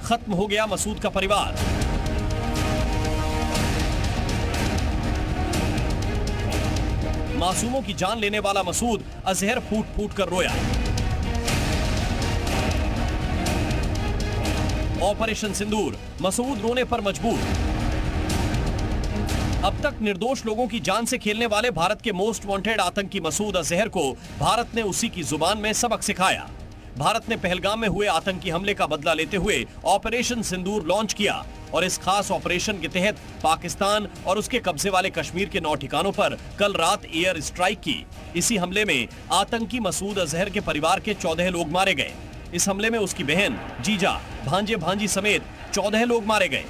खत्म हो गया मसूद का परिवार। मासूमों की जान लेने वाला मसूद अजहर फूट फूट कर रोया। ऑपरेशन सिंदूर, मसूद रोने पर मजबूर। अब तक निर्दोष लोगों की जान से खेलने वाले भारत के मोस्ट वांटेड आतंकी मसूद अजहर को भारत ने उसी की जुबान में सबक सिखाया। भारत ने पहलगाम में हुए आतंकी हमले का बदला लेते हुए ऑपरेशन सिंदूर लॉन्च किया और इस खास ऑपरेशन के तहत पाकिस्तान और उसके कब्जे वाले कश्मीर के 9 ठिकानों पर कल रात एयर स्ट्राइक की। इसी हमले में आतंकी मसूद अजहर के परिवार के 14 लोग मारे गए। इस हमले में उसकी बहन, जीजा, भांजे भांजी समेत 14 लोग मारे गए।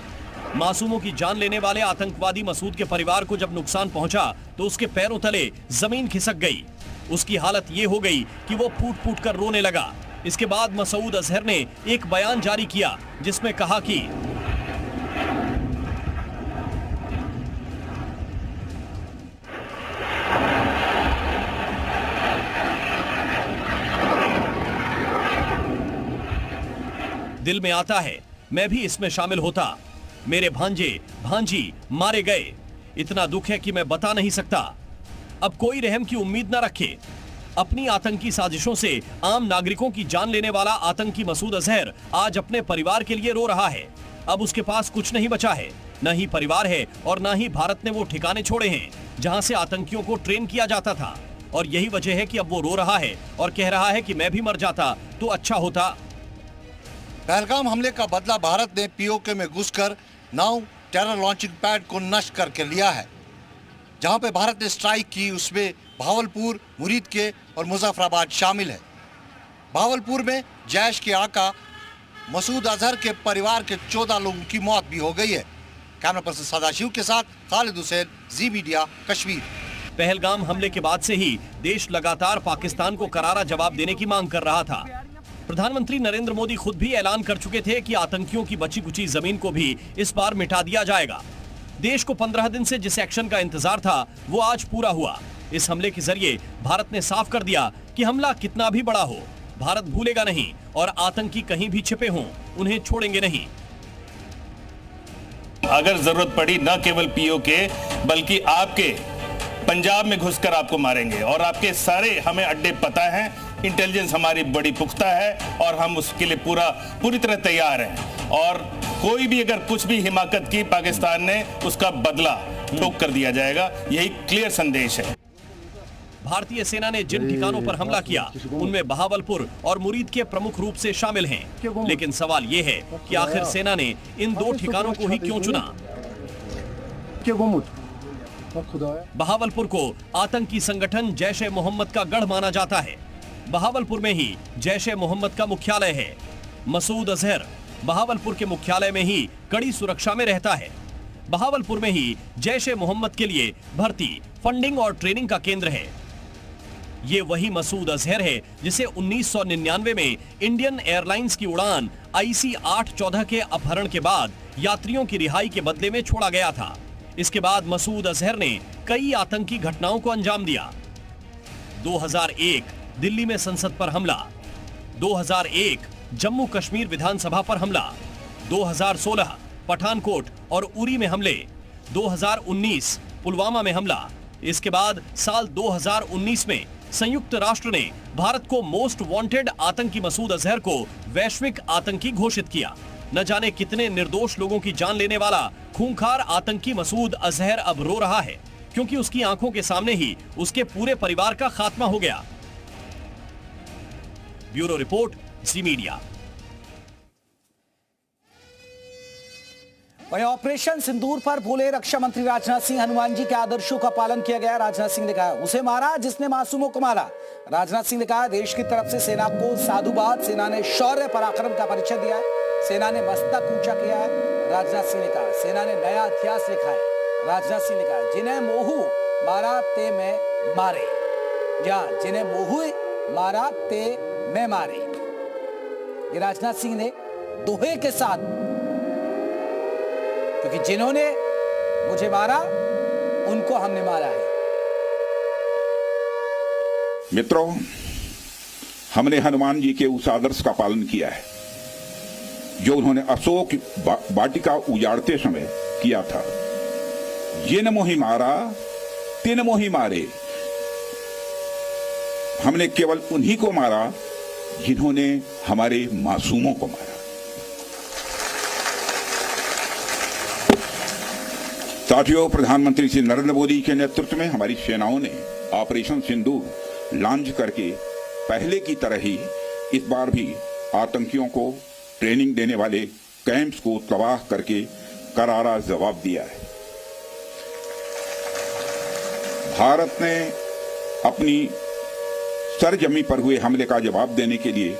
मासूमों की जान लेने वाले आतंकवादी मसूद के परिवार को जब नुकसान पहुंचा तो उसके पैरों तले जमीन खिसक गई। उसकी हालत ये हो गई कि वो फूट फूट कर रोने लगा। इसके बाद मसूद अजहर ने एक बयान जारी किया जिसमें कहा कि दिल में आता है मैं भी इसमें शामिल होता। मेरे भांजे भांजी मारे गए। इतना दुख है कि मैं बता नहीं सकता। अब कोई रहम की उम्मीद न रखे। अपनी आतंकी साजिशों से आम नागरिकों की जान लेने वाला आतंकी मसूद अजहर आज अपने परिवार के लिए रो रहा है। अब उसके पास कुछ नहीं बचा है, न ही परिवार है और न ही भारत ने वो ठिकाने छोड़े हैं जहां से आतंकियों को ट्रेन किया जाता था। और यही वजह है कि अब वो रो रहा है और कह रहा है कि मैं भी मर जाता तो अच्छा होता। पहलगाम हमले का बदला भारत ने पीओके में घुसकर 9 टेरर लॉन्चिंग पैड को नष्ट करके लिया है। जहां पे भारत ने स्ट्राइक की उसमें भावलपुर, मुरीद के और मुजफ्फराबाद शामिल है। भावलपुर में जैश के आका मसूद अजहर के परिवार के 14 लोगों की मौत भी हो गई है। कैमरा पर्सन सदाशिव के साथ खालिद हुसैन, जी मीडिया, कश्मीर। पहलगाम हमले के बाद से ही देश लगातार पाकिस्तान को करारा जवाब देने की मांग कर रहा था। प्रधानमंत्री नरेंद्र मोदी खुद भी ऐलान कर चुके थे कि आतंकियों की बची कुची जमीन को भी इस बार मिटा दिया जाएगा। देश को 15 दिन से जिस एक्शन का इंतजार था वो आज पूरा हुआ। इस हमले के जरिए भारत ने साफ कर दिया कि हमला कितना भी बड़ा हो, भारत भूलेगा नहीं और आतंकी कहीं भी छिपे हों उन्हें छोड़ेंगे नहीं। अगर जरूरत पड़ी न केवल पीओके बल्कि आपके पंजाब में घुसकर आपको मारेंगे। और आपके सारे हमें अड्डे पता हैं, इंटेलिजेंस हमारी बड़ी पुख्ता है और हम उसके लिए पूरी तरह तैयार हैं। और कोई भी अगर कुछ भी हिमाकत की पाकिस्तान ने उसका बदला ठोक कर दिया जाएगा, यही क्लियर संदेश है। भारतीय सेना ने जिन ठिकानों पर हमला किया उनमें बहावलपुर और मुरीद के प्रमुख रूप से शामिल हैं। लेकिन सवाल ये है कि आखिर सेना ने इन 2 ठिकानों को ही क्यों चुना? बहावलपुर को आतंकी संगठन जैश-ए मोहम्मद का गढ़ माना जाता है। बहावलपुर में ही जैश-ए मोहम्मद का मुख्यालय है। मसूद अजहर बहावलपुर के मुख्यालय में ही कड़ी सुरक्षा में रहता है। बहावलपुर में ही जैश-ए मोहम्मद के लिए भर्ती, फंडिंग और ट्रेनिंग का केंद्र है। ये वही मसूद अजहर है जिसे 1999 में इंडियन एयरलाइंस की उड़ान IC 814 के अपहरण के बाद यात्रियों की रिहाई के बदले में छोड़ा गया था। इसके बाद मसूद अजहर ने कई आतंकी घटनाओं को अंजाम दिया। 2001 दिल्ली में संसद पर हमला, 2001 जम्मू कश्मीर विधानसभा पर हमला, 2016 पठानकोट और उरी में हमले, 2019 पुलवामा में हमला। इसके बाद साल 2019 में संयुक्त राष्ट्र ने भारत को मोस्ट वांटेड आतंकी मसूद अजहर को वैश्विक आतंकी घोषित किया। न जाने कितने निर्दोष लोगों की जान लेने वाला खूंखार आतंकी मसूद अजहर अब रो रहा है क्योंकि उसकी आंखों के सामने ही उसके पूरे परिवार का खात्मा हो गया। ब्यूरो रिपोर्ट, जी मीडिया। वहीं ऑपरेशन सिंदूर पर बोले रक्षा मंत्री राजनाथ सिंह, हनुमान जी के आदर्शों का पालन किया गया। राजनाथ सिंह ने कहा उसे मारा जिसने मासूमों को मारा। राजनाथ सिंह ने कहा देश की तरफ से सेना को साधुवाद, सेना ने शौर्य पराक्रम का परिचय दिया है, सेना ने मस्तक ऊंचा किया है। राजनाथ सिंह ने कहा सेना ने नया इतिहास लिखा है। राजनाथ सिंह ने कहा जिन्हें मोहू मारा ते में मारे, या जिन्हें मोहू मारा ते में मारे। ये राजनाथ सिंह ने दोहे के साथ, क्योंकि जिन्होंने मुझे मारा उनको हमने मारा है। मित्रों, हमने हनुमान जी के उस आदर्श का पालन किया है। जो उन्होंने अशोक वाटिका उजाड़ते समय किया था। ये न मोहि मारा तिन मोहि मारे, हमने केवल उन्हीं को मारा जिन्होंने हमारे मासूमों को मारा। साथियों, प्रधानमंत्री श्री नरेंद्र मोदी के नेतृत्व में हमारी सेनाओं ने ऑपरेशन सिंदूर लॉन्च करके पहले की तरह ही इस बार भी आतंकियों को ट्रेनिंग देने वाले कैंप्स को तबाह करके करारा जवाब दिया है। भारत ने अपनी सरजमी पर हुए हमले का जवाब देने के लिए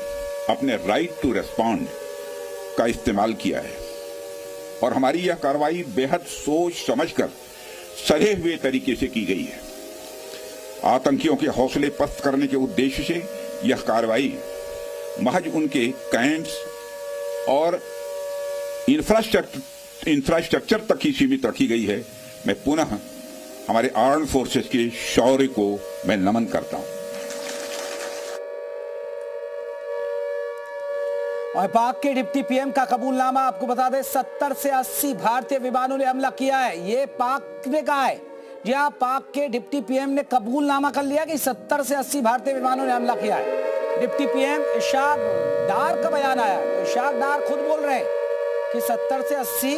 अपने राइट टू रेस्पॉन्ड का इस्तेमाल किया है और हमारी यह कार्रवाई बेहद सोच समझकर सधे हुए तरीके से की गई है। आतंकियों के हौसले पस्त करने के उद्देश्य से यह कार्रवाई महज उनके कैंप्स और इंफ्रास्ट्रक्चर तक ही सीमित रखी गई है। मैं पुनः हमारे आर्म्ड फोर्सेस के शौर्य को मैं नमन करता हूं। और पाक के डिप्टी पीएम का कबूलनामा आपको बता दें, 70 से 80 भारतीय विमानों ने हमला किया है। ये पाक ने कहा है। जी हाँ, पाक के डिप्टी पीएम ने कबूलनामा कर लिया कि 70 से 80 भारतीय विमानों ने हमला किया है। डिप्टी पीएम इशाक डार का बयान आया। इशाक डार खुद बोल रहे हैं कि 70 से 80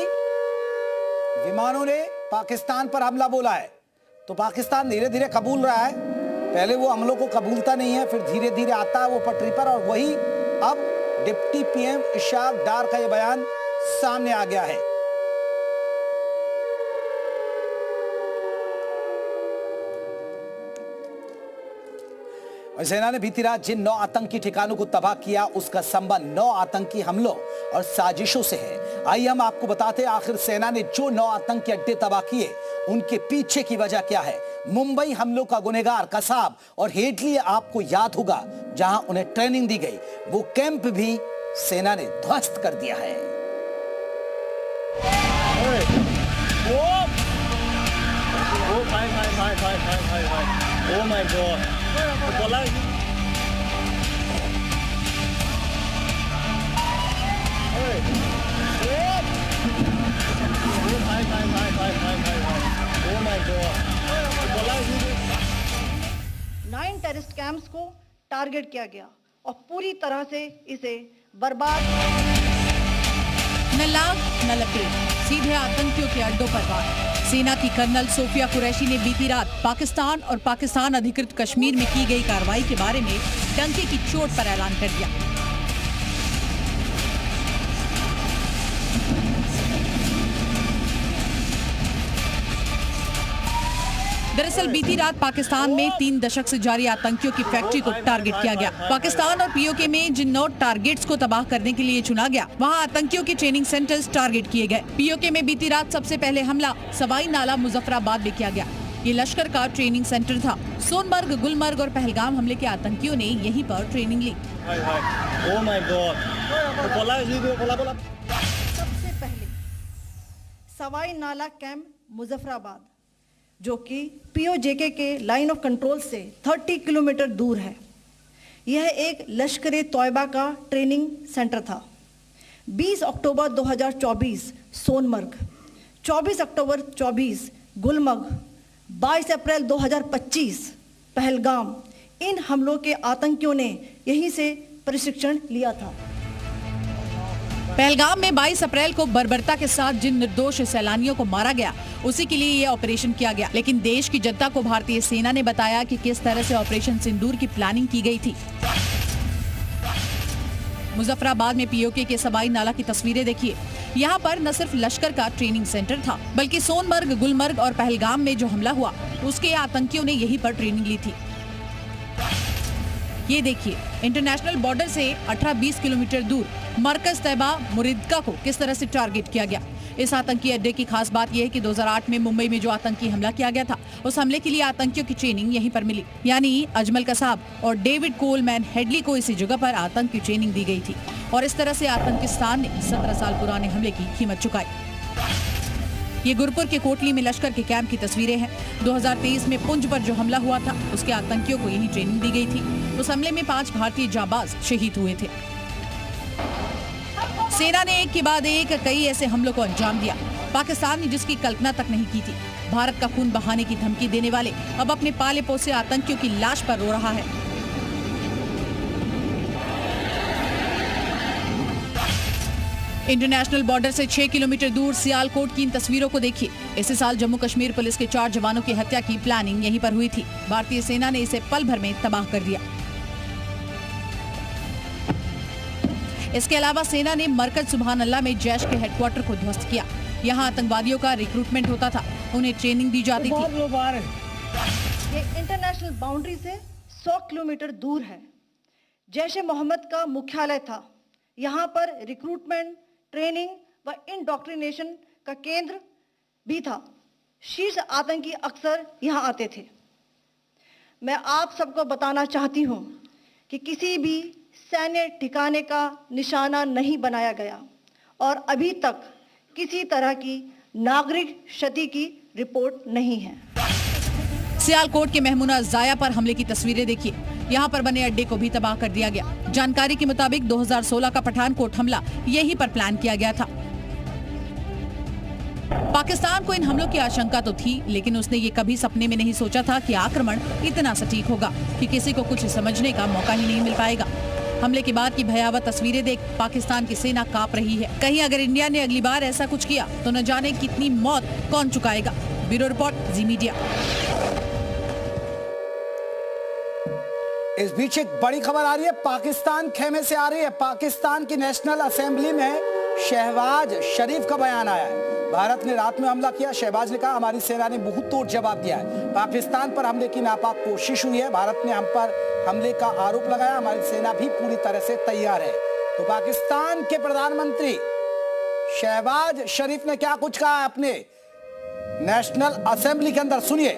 विमानों ने पाकिस्तान पर हमला बोला है। तो पाकिस्तान धीरे धीरे कबूल रहा है। पहले वो हमलों को कबूलता नहीं है, फिर धीरे धीरे आता है वो पटरी पर, और वही अब डिप्टी पीएम इशाक डार का यह बयान सामने आ गया है। और सेना ने बीती रात जिन 9 आतंकी ठिकानों को तबाह किया उसका संबंध 9 आतंकी हमलों और साजिशों से है। आइए हम आपको बताते हैं आखिर सेना ने जो 9 आतंकी अड्डे तबाह किए उनके पीछे की वजह क्या है। मुंबई हमलों का गुनहगार कसाब और हेडली आपको याद होगा, जहां उन्हें ट्रेनिंग दी गई, वो कैंप भी सेना ने ध्वस्त कर दिया है। Oh my God! बोला Oh my God! 9 terrorist camps को टारगेट किया गया और पूरी तरह से इसे बर्बाद। न लाग न लपेट, सीधे आतंकियों के अड्डों पर वार। सेना की कर्नल सोफिया कुरैशी ने बीती रात पाकिस्तान और पाकिस्तान अधिकृत कश्मीर में की गई कार्रवाई के बारे में डंके की चोट पर ऐलान कर दिया। दरअसल बीती रात पाकिस्तान में 3 दशक से जारी आतंकियों की फैक्ट्री को टारगेट किया गया। पाकिस्तान और पीओके में जिन 9 टारगेट्स को तबाह करने के लिए चुना गया, वहां आतंकियों के ट्रेनिंग सेंटर्स टारगेट किए गए। पीओके में बीती रात सबसे पहले हमला सवाई नाला मुजफ्फराबाद में किया गया। ये लश्कर का ट्रेनिंग सेंटर था। सोनमर्ग, गुलमर्ग और पहलगाम हमले के आतंकियों ने यहीं पर ट्रेनिंग ली। सबसे पहले सवाई नाला कैंप मुजफ्फराबाद, जो कि पीओजेके के लाइन ऑफ कंट्रोल से 30 किलोमीटर दूर है। यह एक लश्कर तौयबा का ट्रेनिंग सेंटर था। 20 अक्टूबर 2024 सोनमर्ग, 24 अक्टूबर 24 गुलमर्ग, 22 अप्रैल 2025 पहलगाम, इन हमलों के आतंकियों ने यहीं से प्रशिक्षण लिया था। पहलगाम में 22 अप्रैल को बर्बरता के साथ जिन निर्दोष सैलानियों को मारा गया, उसी के लिए यह ऑपरेशन किया गया। लेकिन देश की जनता को भारतीय सेना ने बताया कि किस तरह से ऑपरेशन सिंदूर की प्लानिंग की गई थी। मुजफ्फराबाद में पीओके के सवाई नाला की तस्वीरें देखिए। यहाँ पर न सिर्फ लश्कर का ट्रेनिंग सेंटर था, बल्कि सोनमर्ग, गुलमर्ग और पहलगाम में जो हमला हुआ, उसके आतंकियों ने यहीं पर ट्रेनिंग ली थी। ये देखिए, इंटरनेशनल बॉर्डर से 18-20 किलोमीटर दूर मरकज तैयबा मुरिद्का को किस तरह से टारगेट किया गया। इस आतंकी अड्डे की खास बात यह है कि 2008 में मुंबई में जो आतंकी हमला किया गया था, उस हमले के लिए आतंकियों की ट्रेनिंग यहीं पर मिली। यानी अजमल कसाब और डेविड कोलमैन हेडली को इसी जगह पर आतंकी ट्रेनिंग दी गई थी और इस तरह से आतंकिस्तान ने 17 साल पुराने हमले की कीमत चुकाई। ये गुरपुर के कोटली में लश्कर के कैंप की तस्वीरें हैं। 2023 में पुंछ पर जो हमला हुआ था, उसके आतंकियों को यही ट्रेनिंग दी गई थी। उस हमले में 5 भारतीय जाबाज शहीद हुए थे। सेना ने एक के बाद एक कई ऐसे हमलों को अंजाम दिया, पाकिस्तान ने जिसकी कल्पना तक नहीं की थी। भारत का खून बहाने की धमकी देने वाले अब अपने पाले पोसे आतंकियों की लाश पर रो रहा है। इंटरनेशनल बॉर्डर से 6 किलोमीटर दूर सियालकोट की इन तस्वीरों को देखिए। इसी साल जम्मू कश्मीर पुलिस के 4 जवानों की हत्या की प्लानिंग यहीं पर हुई थी। भारतीय सेना ने इसे पल भर में तबाह कर दिया। इसके अलावा सेना ने मरकज सुभान अल्लाह में जैश के हेडक्वार्टर को ध्वस्त किया। यहाँ आतंकवादियों का रिक्रूटमेंट होता था, उन्हें ट्रेनिंग दी जाती थी। ये इंटरनेशनल बाउंड्री से 100 किलोमीटर दूर है। जैश ए मोहम्मद का मुख्यालय था। यहाँ पर रिक्रूटमेंट, ट्रेनिंग व इंडोक्ट्रिनेशन का केंद्र भी था। शीर्ष आतंकी अक्सर यहाँ आते थे। मैं आप सबको बताना चाहती हूँ कि किसी भी सैन्य ठिकाने का निशाना नहीं बनाया गया और अभी तक किसी तरह की नागरिक क्षति की रिपोर्ट नहीं है। सियालकोट के महमूना जाया पर हमले की तस्वीरें देखिए। यहाँ पर बने अड्डे को भी तबाह कर दिया गया। जानकारी के मुताबिक 2016 का पठानकोट हमला यहीं पर प्लान किया गया था। पाकिस्तान को इन हमलों की आशंका तो थी, लेकिन उसने ये कभी सपने में नहीं सोचा था कि आक्रमण इतना सटीक होगा कि किसी को कुछ समझने का मौका ही नहीं मिल पाएगा। हमले के बाद की भयावह तस्वीरें देख पाकिस्तान की सेना कांप रही है। कहीं अगर इंडिया ने अगली बार ऐसा कुछ किया तो न जाने कितनी मौत कौन चुकाएगा। ब्यूरो रिपोर्ट, जी मीडिया। इस बीच एक बड़ी खबर आ रही है, पाकिस्तान खेमे से आ रही है। पाकिस्तान की नेशनल असेंबली में शहबाज शरीफ का बयान आया है। भारत ने रात में हमला किया। शहबाज ने कहा, हमारी सेना ने मुंह तोड़ जवाब दिया है। पाकिस्तान पर हमले की नापाक कोशिश हुई है। भारत ने हम पर हमले का आरोप लगाया। हमारी सेना भी पूरी तरह से तैयार है। तो पाकिस्तान के प्रधानमंत्री शहबाज शरीफ ने क्या कुछ कहा अपने नेशनल असेंबली के अंदर, सुनिए।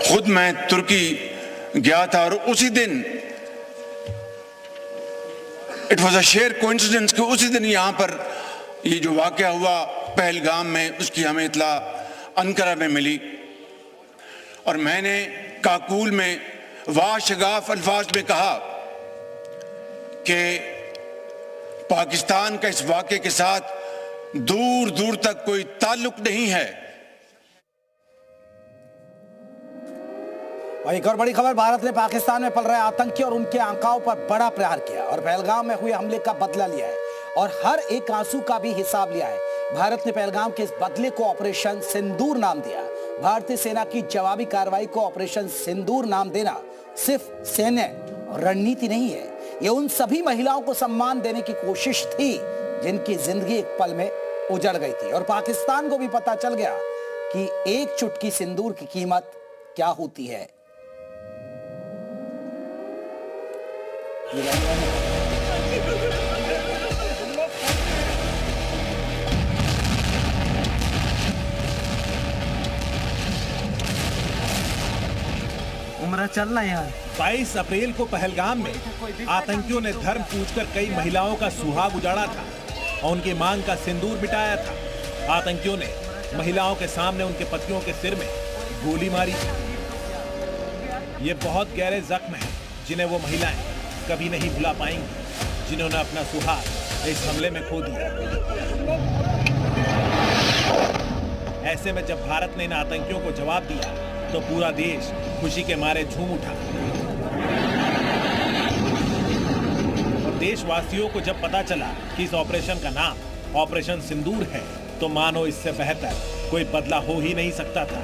खुद मैं तुर्की गया था और उसी दिन it was a share coincidence कि उसी दिन यहाँ पर ये जो वाकया हुआ पहलगाम में, उसकी हमें इत्तला अंकारा में मिली और मैंने काकूल में वाशगाफ अल्फाज में कहा कि पाकिस्तान का इस वाकये के साथ दूर दूर तक कोई ताल्लुक नहीं है। और एक और बड़ी खबर, भारत ने पाकिस्तान में पल रहे आतंकी और उनके आकाओं पर बड़ा प्रहार किया और पहलगाम में हुए हमले का बदला लिया है और हर एक आंसू का भी हिसाब लिया है। भारत ने पहलगाम के इस बदले को ऑपरेशन सिंदूर नाम दिया। भारतीय सेना की जवाबी कार्रवाई को ऑपरेशन सिंदूर नाम देना सिर्फ सैन्य रणनीति नहीं है, ये उन सभी महिलाओं को सम्मान देने की कोशिश थी जिनकी जिंदगी एक पल में उजड़ गई थी। और पाकिस्तान को भी पता चल गया कि एक चुटकी सिंदूर की कीमत क्या होती है। उम्र चलना यार। 22 अप्रैल को पहलगाम में आतंकियों ने धर्म पूछकर कई महिलाओं का सुहाग उजाड़ा था और उनकी मांग का सिंदूर मिटाया था। आतंकियों ने महिलाओं के सामने उनके पतियों के सिर में गोली मारी। ये बहुत गहरे जख्म हैं जिन्हें वो महिलाएं कभी नहीं भुला पाएंगी, जिन्होंने अपना सुहाग इस हमले में खो दिया। ऐसे में जब भारत ने इन आतंकियों को जवाब दिया तो पूरा देश खुशी के मारे झूम उठा और देशवासियों को जब पता चला कि इस ऑपरेशन का नाम ऑपरेशन सिंदूर है तो मानो इससे बेहतर कोई बदला हो ही नहीं सकता था।